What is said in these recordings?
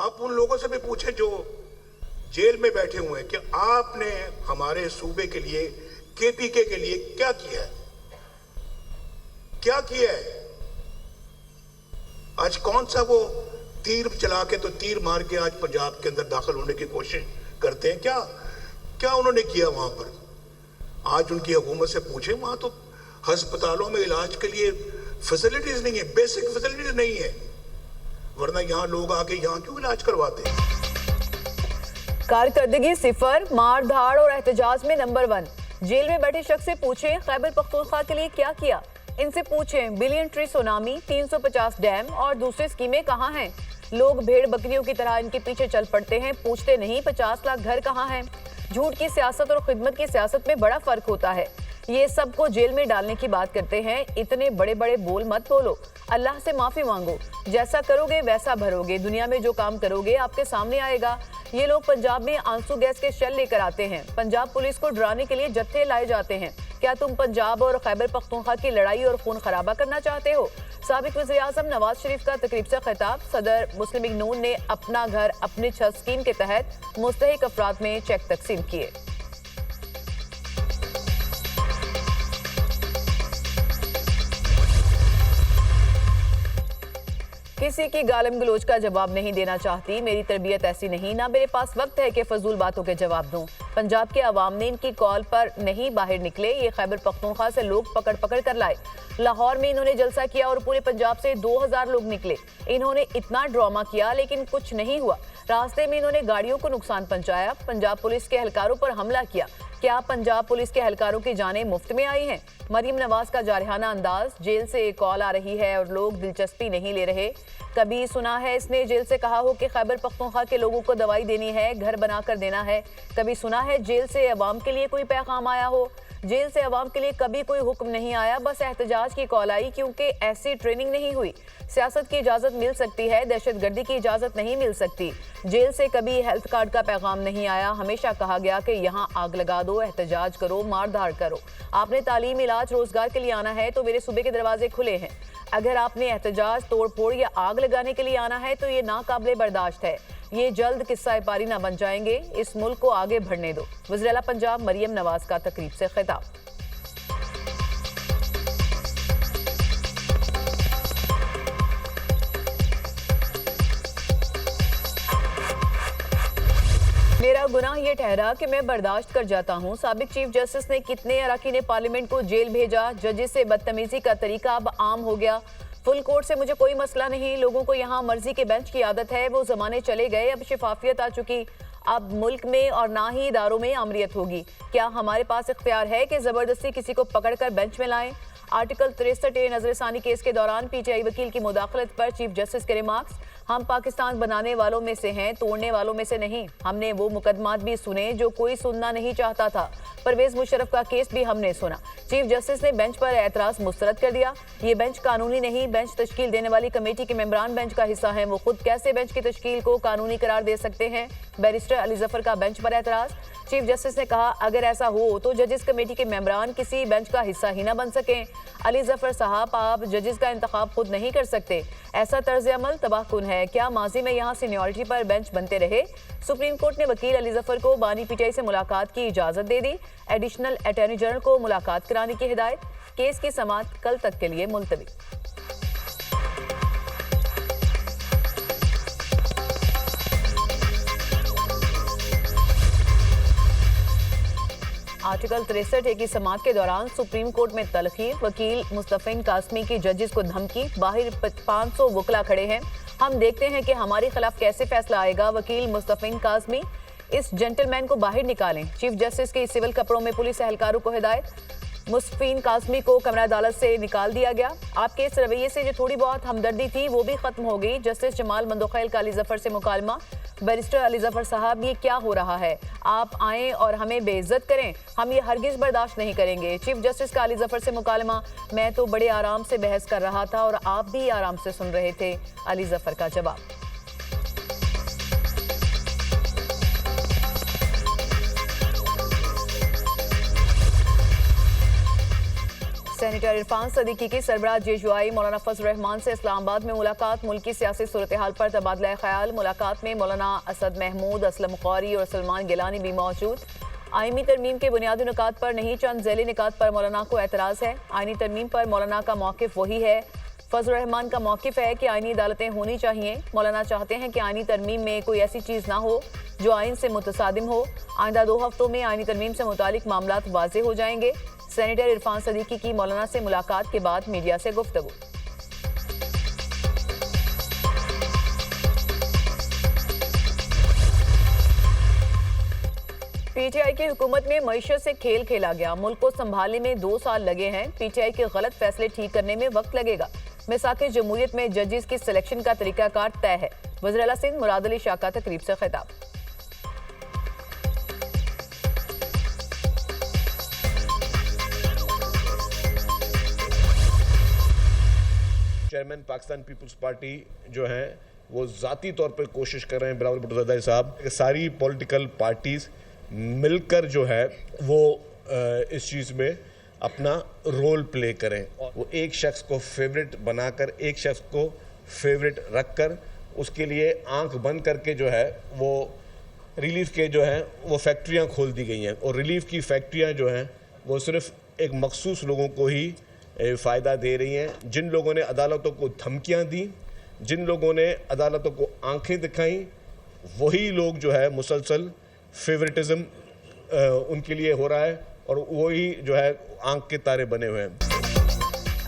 आप उन लोगों से भी पूछे जो जेल में बैठे हुए हैं कि आपने हमारे सूबे के लिए, केपीके के लिए क्या किया है, क्या किया है। आज कौन सा वो तीर चला के, तो तीर मार के आज पंजाब के अंदर दाखिल होने की कोशिश करते हैं, क्या क्या उन्होंने किया वहां पर। आज उनकी हुकूमत से पूछे, वहां तो अस्पतालों में इलाज के लिए फैसिलिटीज नहीं है, बेसिक फैसिलिटीज नहीं है, वरना यहाँ लोग आके यहाँ क्यों इलाज करवाते हैं। कारकर्दगी सिफर, मार धाड़ और एहतजाज में नंबर 1। जेल में बैठे शख्स से पूछें खैबर पख्तूनख्वा के लिए क्या किया। इनसे पूछें बिलियन ट्री सुनामी, 350 डैम और दूसरी स्कीमें कहाँ हैं। लोग भेड़ बकरियों की तरह इनके पीछे चल पड़ते हैं, पूछते नहीं 50 लाख घर कहाँ हैं। झूठ की सियासत और खिदमत की सियासत में बड़ा फर्क होता है। ये सबको जेल में डालने की बात करते हैं। इतने बड़े बड़े बोल मत बोलो, अल्लाह से माफी मांगो। जैसा करोगे वैसा भरोगे। दुनिया में जो काम करोगे आपके सामने आएगा। ये लोग पंजाब में आंसू गैस के शेल लेकर आते हैं। पंजाब पुलिस को डराने के लिए जत्थे लाए जाते हैं। क्या तुम पंजाब और खैबर पख्तूनख्वा की लड़ाई और खून खराबा करना चाहते हो। साबिक वज़ीर-ए-आज़म नवाज शरीफ का तकरीब से खिताब। सदर मुस्लिम लीग नून ने अपना घर अपनी छत स्कीम के तहत मुस्तहिक अफराद में चेक तकसीम किए। किसी की गालम गलोच का जवाब नहीं देना चाहती। मेरी तरबियत ऐसी नहीं, ना मेरे पास वक्त है कि फजूल बातों के जवाब दूं। पंजाब के अवाम ने इनकी कॉल पर नहीं बाहर निकले। ये खैबर पख्तूनख्वा से लोग पकड़ पकड़ कर लाए। लाहौर में इन्होंने जलसा किया और पूरे पंजाब से 2000 लोग निकले। इन्होंने इतना ड्रामा किया लेकिन कुछ नहीं हुआ। रास्ते में इन्होंने गाड़ियों को नुकसान पहुंचाया। पंजाब पुलिस के एहलकारों पर हमला किया। क्या पंजाब पुलिस के एहलकारों की जानें मुफ्त में आई हैं। मरियम नवाज का जारहाना अंदाज। जेल से एक कॉल आ रही है और लोग दिलचस्पी नहीं ले रहे। कभी सुना है इसने जेल से कहा हो कि खैबर पख्तूनख्वा के लोगों को दवाई देनी है, घर बनाकर देना है। कभी सुना है जेल से अवाम के लिए कोई पैगाम आया हो। जेल से अवाम के लिए कभी कोई हुक्म नहीं आया, बस एहतजाज की कॉल आई क्योंकि ऐसी ट्रेनिंग नहीं हुई। सियासत की इजाज़त मिल सकती है, दहशतगर्दी की इजाज़त नहीं मिल सकती। जेल से कभी हेल्थ कार्ड का पैगाम नहीं आया। हमेशा कहा गया कि यहाँ आग लगा दो, एहतजाज करो, मार धाड़ करो। आपने तालीम, इलाज, रोजगार के लिए आना है तो मेरे सूबे के दरवाजे खुले हैं। अगर आपने एहतजाज, तोड़ फोड़ या आग लगाने के लिए आना है तो ये नाकाबिले बर्दाश्त है। ये जल्द किस्सा पारी ना बन जाएंगे। इस मुल्क को आगे बढ़ने दो। वज़ीर-ए-आला पंजाब मरियम नवाज का तकरीब से खिताब। मेरा गुनाह ये ठहरा कि मैं बर्दाश्त कर जाता हूँ। साबिक चीफ जस्टिस ने कितने अरकान पार्लियामेंट को जेल भेजा। जजेस से बदतमीजी का तरीका अब आम हो गया। फुल कोर्ट से मुझे कोई मसला नहीं। लोगों को यहाँ मर्जी के बेंच की आदत है। वो जमाने चले गए, अब शिफाफियत आ चुकी। अब मुल्क में और ना ही इदारों में आमरीत होगी। क्या हमारे पास इख्तियार है कि जबरदस्ती किसी को पकड़कर बेंच में लाएं। आर्टिकल 63 नजरसानी केस के दौरान पीटीआई वकील की मुदाखलत पर चीफ जस्टिस के रिमार्क्स। हम पाकिस्तान बनाने वालों में से हैं, तोड़ने वालों में से नहीं। हमने वो मुकदमात भी सुने जो कोई सुनना नहीं चाहता था। परवेज मुशर्रफ का केस भी हमने सुना। चीफ जस्टिस ने बेंच पर एतराज मुस्तरद कर दिया। ये बेंच कानूनी नहीं, बेंच तश्कील देने वाली कमेटी के मेंबरान बेंच का हिस्सा हैं। वो खुद कैसे बेंच की तश्कील को कानूनी करार दे सकते हैं। बैरिस्टर अली जफर का बेंच पर एतराज। चीफ जस्टिस ने कहा अगर ऐसा हो तो जजेस कमेटी के मेंबरान किसी बेंच का हिस्सा ही ना बन सकें। अली जफर साहब, आप जजेस का इंतखाब खुद नहीं कर सकते। ऐसा तर्ज अमल तबाहकुन है। क्या माजी में यहाँ सीनियरिटी पर बेंच बनते रहे। सुप्रीम कोर्ट ने वकील अली जफर को बानी पीटीआई से मुलाकात की इजाजत दे दी। एडिशनल अटॉर्नी जनरल को मुलाकात कराने की हिदायत। केस की समाअत कल तक के लिए मुलतवी। आर्टिकल 63 की समाअत के दौरान सुप्रीम कोर्ट में तलखी। वकील मुस्तफिन कासमी की जजेस को धमकी। बाहर 500 वकला खड़े हैं। हम देखते हैं कि हमारे खिलाफ कैसे फैसला आएगा। वकील मुस्तफिन कासमी, इस जेंटलमैन को बाहर निकालें। चीफ जस्टिस के सिविल कपड़ों में पुलिस एहलकारों को हिदायत। मुस्तफिन कासमी को कमरा अदालत से निकाल दिया गया। आपके इस रवैये से जो थोड़ी बहुत हमदर्दी थी वो भी खत्म हो गई। जस्टिस जमाल मंदोखैल का अली जफर से मुकालमा। बैरिस्टर अली जफर साहब, ये क्या हो रहा है। आप आएँ और हमें बेइज्जत करें, हम ये हरगिज बर्दाश्त नहीं करेंगे। चीफ जस्टिस का अली जफर से मुकालमा। मैं तो बड़े आराम से बहस कर रहा था और आप भी आराम से सुन रहे थे। अली जफर का जवाब। सेनेटर इरफान सदीकी की सरबराह जेजुआई मौलाना फजल रहमान से इस्लामाबाद में मुलाकात। मुल्की सियासी सूरत हाल पर तबादला ख्याल। मुलाकात में मौलाना असद महमूद, असलम कौरी और सलमान गिलानी भी मौजूद। आईनी तरमीम के बुनियादी नुकात पर नहीं, चंद झैली निकात पर मौलाना को एतराज़ है। आईनी तरमीम पर मौलाना का मौक़िफ़ वही है। फजल रहमान का मौक़िफ़ है कि आईनी अदालतें होनी चाहिए। मौलाना चाहते हैं कि आईनी तरमीम में कोई ऐसी चीज़ ना हो जो आइन से मुतसादिम हो। आइंदा 2 हफ्तों में आईनी तरमीम से मुतालिक मामलात वाज़ेह हो जाएंगे। सेनेटर इरफान सदीकी की मौलाना से मुलाकात के बाद मीडिया से गुफ्तगू। पीटीआई की हुकूमत में मईशत से खेल खेला गया। मुल्क को संभालने में 2 साल लगे हैं। पीटीआई के गलत फैसले ठीक करने में वक्त लगेगा। मिसाक जमहूरियत में जजेस की सिलेक्शन का तरीकाकार तय है। वज़ीर आला सिंध मुराद अली शाह का तकरीब से खिताब। चेयरमैन पाकिस्तान पीपल्स पार्टी जो है वो ज़ाती तौर पर कोशिश कर रहे हैं बिलावल भुट्टो ज़रदारी साहब, सारी पॉलिटिकल पार्टीज़ मिलकर जो है वो इस चीज़ में अपना रोल प्ले करें और वो एक शख्स को फेवरेट बनाकर, एक शख्स को फेवरेट रखकर उसके लिए आंख बंद करके जो है वो रिलीफ के जो है वो फैक्ट्रियां खोल दी गई हैं। और रिलीफ की फैक्ट्रियां जो हैं वो सिर्फ एक मखसूस लोगों को ही फ़ायदा दे रही हैं। जिन लोगों ने अदालतों को धमकियां दी, जिन लोगों ने अदालतों को आंखें दिखाई, वही लोग जो है मुसलसल फेवरेटिज्म उनके लिए हो रहा है और वही जो है आंख के तारे बने हुए हैं।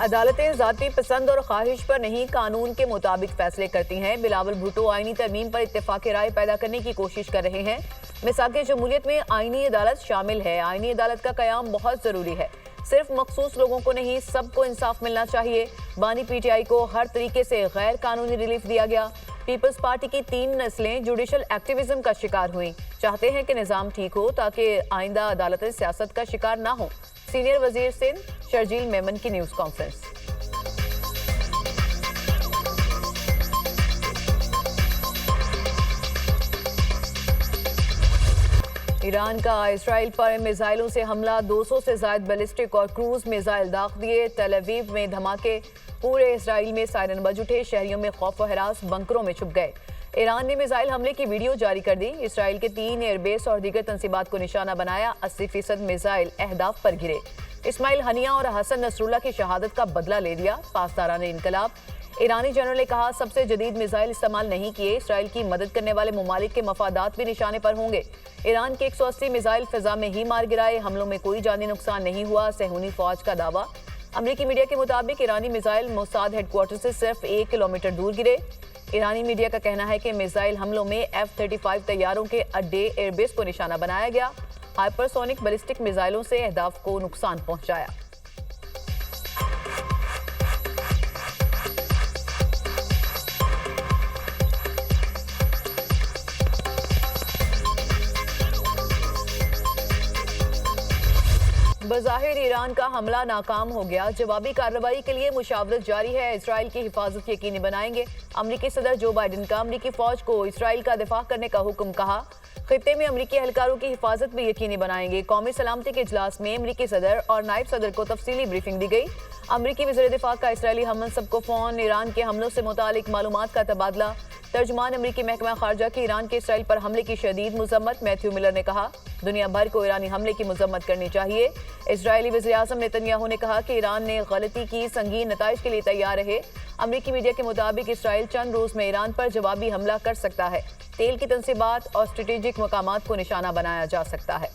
अदालतें ज़ाती पसंद और ख्वाहिश पर नहीं, कानून के मुताबिक फैसले करती हैं। बिलावल भुट्टो आईनी तरमीम पर इत्तेफाक राय पैदा करने की कोशिश कर रहे हैं। मिसाक जमहूरियत में आईनी अदालत शामिल है। आईनी अदालत का क़याम बहुत ज़रूरी है। सिर्फ मखसूस लोगों को नहीं, सबको इंसाफ मिलना चाहिए। बानी पीटीआई को हर तरीके से गैर कानूनी रिलीफ दिया गया। पीपल्स पार्टी की 3 नस्लें जुडिशल एक्टिविज्म का शिकार हुई। चाहते हैं कि निज़ाम ठीक हो ताकि आइंदा अदालतें सियासत का शिकार ना हो। सीनियर वजीर सिंध शर्जील मेमन की न्यूज़ कॉन्फ्रेंस। ईरान का इसराइल पर मिसाइलों से हमला, 200 से ज़ायद बैलिस्टिक और क्रूज मिसाइल दाग दिए। तेल अवीव में धमाके, पूरे इसराइल में सायरन बज उठे। शहरियों में खौफ व हरास, बंकरों में छुप गए। ईरान ने मिसाइल हमले की वीडियो जारी कर दी। इसराइल के 3 एयरबेस और दीगर तंसीबात को निशाना बनाया। 80% मिसाइल अहदाफ पर गिरे। इस्माइल हनिया और हसन नसरुल्लाह की शहादत का बदला ले लिया पासदारान इनकलाब। ईरानी जनरल ने कहा, सबसे जदीद मिसाइल इस्तेमाल नहीं किए। इसराइल की मदद करने वाले ममालिक के मफादात भी निशाने पर होंगे। ईरान के 180 मिसाइल फिजा में ही मार गिराए। हमलों में कोई जानी नुकसान नहीं हुआ, सहूनी फौज का दावा। अमरीकी मीडिया के मुताबिक ईरानी मिसाइल मोसाद हेडक्वार्टर से सिर्फ 1 किलोमीटर दूर गिरे। ईरानी मीडिया का कहना है कि मिसाइल हमलों में F-35 तैयारों के अड्डे, एयरबेस को निशाना बनाया गया। हाइपरसोनिक बैलिस्टिक मिसाइलों से अहदाफ को नुकसान पहुंचाया। बज़ाहिर ईरान का हमला नाकाम हो गया। जवाबी कार्रवाई के लिए मुशावरत जारी है। इसराइल की हिफाजत यकीनी बनाएंगे। अमरीकी सदर जो बाइडन का अमरीकी फौज को इसराइल का दिफा करने का हुक्म कहा। खित्ते में अमरीकी एहलकारों की हिफाजत भी यकीनी बनाएंगे। कौमी सलामती के इजलास में अमरीकी सदर और नायब सदर को तफसीली ब्रीफिंग दी गई। अमरीकी वज़ीर दिफा का इसराइली हममंसब को फ़ोन। ईरान के हमलों से मुतालिक मालूमात का तबादला। तर्जुमान अमरीकी महकमा खारजा की ईरान के इसराइल पर हमले की शदीद मुज़म्मत। मैथ्यू मिलर ने कहा, दुनिया भर को ईरानी हमले की मुज़म्मत करनी चाहिए। इसराइली वज़ीर आज़म नेतन्याहू ने कहा कि ईरान ने गलती की, संगीन नताइज के लिए तैयार रहे। अमरीकी मीडिया के मुताबिक इसराइल चंद रोज़ में ईरान पर जवाबी हमला कर सकता है। तेल की तंसीबात और स्ट्रेटेजिक मकामात को निशाना बनाया जा सकता है।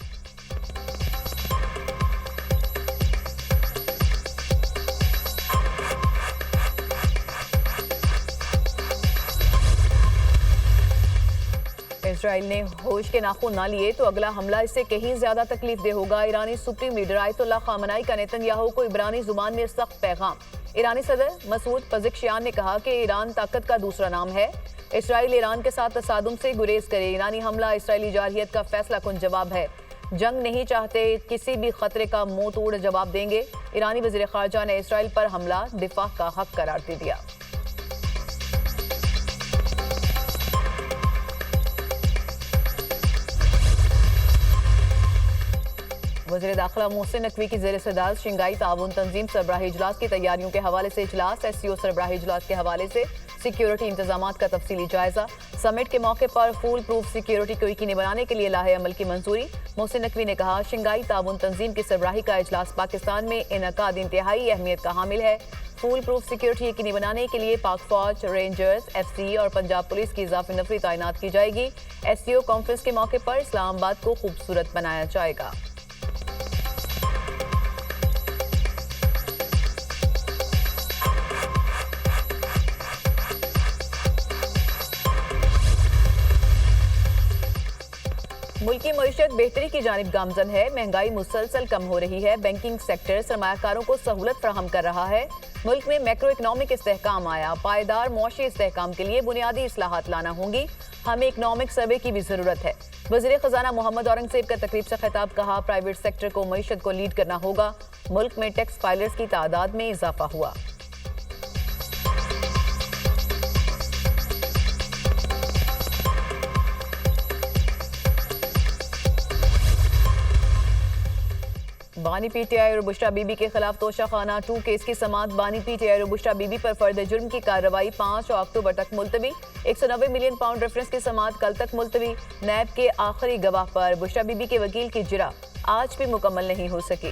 इसराइल ने होश के नाखून ना लिए तो अगला हमला इससे कहीं ज्यादा तकलीफ दे होगा। ईरानी सुप्रीम लीडर आयतुल्लाह खामनाई का नेतन्याहू को इब्रानी जुबान में सख्त पैगाम। ईरानी सदर मसूद पज़ेश्कियान ने कहा कि ईरान ताकत का दूसरा नाम है। इसराइल ईरान के साथ तसादुम से गुरेज करे। ईरानी हमला इसराइली जारहियत का फैसला कुन जवाब है। जंग नहीं चाहते, किसी भी खतरे का मुंह तोड़ जवाब देंगे। ईरानी वज़ीर खारजा ने इसराइल पर हमला दिफा का हक करार दे दिया। वज़ीर दाखिला मोहसिन नकवी की ज़ेर सदारत शंघाई ताउन तंजीम सरबराही इजलास की तैयारियों के हवाले से इजलास। SCO सरबराही इजलास के हवाले से सिक्योरिटी इंतजामात का तफसीली जायजा। समिट के मौके पर फूल प्रूफ सिक्योरिटी को यकीनी बनाने के लिए लाहे अमल की मंजूरी। मोहसिन नकवी ने कहा, शंघाई ताउन तंजीम की सरबराही का इजलास पाकिस्तान में इनकाद इंतहाई अहमियत का हामिल है। फूल प्रूफ सिक्योरिटी यकीनी बनाने के लिए पाक फौज, रेंजर्स, FC और पंजाब पुलिस की इजाफी नफरी तैनात की जाएगी। SCO कॉन्फ्रेंस के मौके पर इस्लामाबाद को खूबसूरत बनाया जाएगा। मुल्क की मईशत बेहतरी की जानिब गामजन है। महंगाई मुसलसल कम हो रही है। बैंकिंग सेक्टर सरमायाकारों को सहूलत फराहम कर रहा है। मुल्क में मैक्रो इकनॉमिक इस्तेहकाम आया। पायदार मुआशी इस्तेहकाम के लिए बुनियादी इस्लाहात लाना होंगी। हमें इकनॉमिक सर्वे की भी जरूरत है। वज़ीर खजाना मोहम्मद औरंगजेब का तकरीब से खिताब। कहा, प्राइवेट सेक्टर को मईशत को लीड करना होगा। मुल्क में टैक्स फाइलर्स की तादाद में इजाफा हुआ। बानी PTI और बुशरा बीबी के खिलाफ तोशाखाना 2 केस की समाअत। बानी PTI और बुशरा बीबी पर फर्द जुर्म की कार्रवाई 5 अक्टूबर तक मुलतवी। 190 मिलियन पाउंड रेफरेंस की समाअत कल तक मुलतवी। नैब के आखिरी गवाह पर बुशरा बीबी के वकील की जिरा आज भी मुकम्मल नहीं हो सकी।